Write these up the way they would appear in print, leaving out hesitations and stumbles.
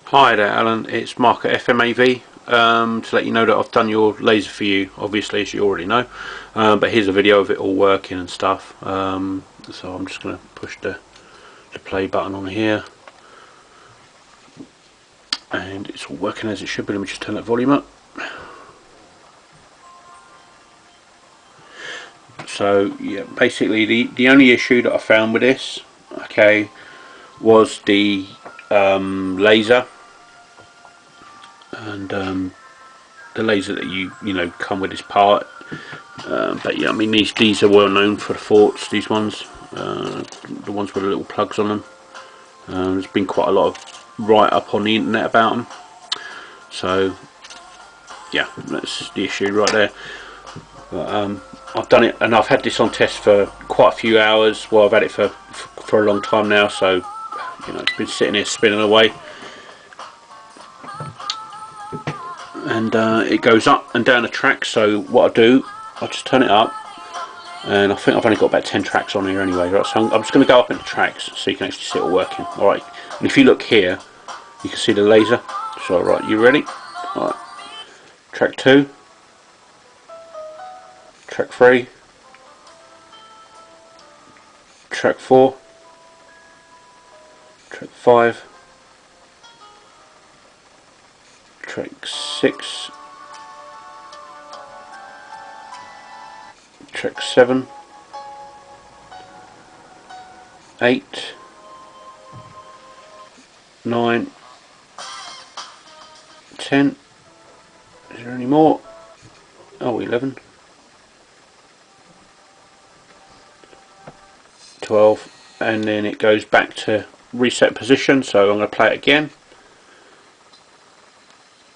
Hi there Alan, it's Mark at FMAV, to let you know that I've done your laser for you, obviously, as you already know, but here's a video of it all working and stuff. So I'm just going to push the play button on here, and it's all working as it should be. Let me just turn that volume up. So yeah, basically the only issue that I found with this, okay, was the laser, and the laser that you know come with this part. But yeah, I mean these are well known for the faults. These ones, the ones with the little plugs on them. There's been quite a lot of write up on the internet about them. So yeah, that's the issue right there. But, I've done it, and I've had this on test for quite a few hours. Well, I've had it for a long time now, so you know it's been sitting here spinning away, and it goes up and down the track. So what I do, I just turn it up, and I think I've only got about 10 tracks on here anyway. Right, so I'm just going to go up into tracks so you can actually see it all working. All right, and if you look here, you can see the laser. So right, you ready? All right, track 2. Track 3, track 4, track 5, track 6, track 7, 8, 9, 10. Is there any more? Oh, 11. 12, and then it goes back to reset position. So I'm going to play it again.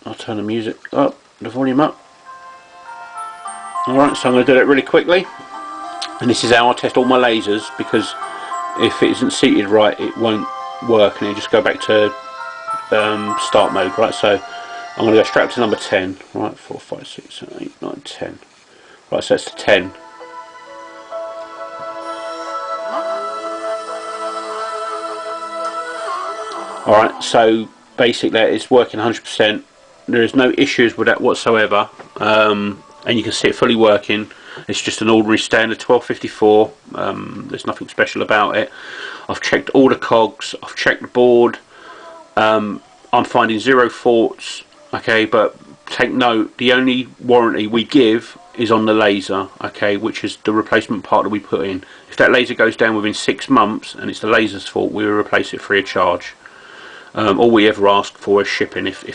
I'll turn the music up, the volume up. Alright, so I'm going to do that really quickly, and this is how I test all my lasers, because if it isn't seated right it won't work and it'll just go back to start mode. Right, so I'm going to go straight up to number 10. Right, 4, 5, 6, 7, 8, 9, 10. Right, so that's to 10. Alright, so basically it's working 100%. There is no issues with that whatsoever, and you can see it fully working. It's just an ordinary standard 1254. There's nothing special about it. I've checked all the cogs, I've checked the board. I'm finding 0 faults. Okay, but take note, the only warranty we give is on the laser, okay, which is the replacement part that we put in. If that laser goes down within 6 months and it's the laser's fault, we will replace it free of charge. All we ever ask for is shipping if that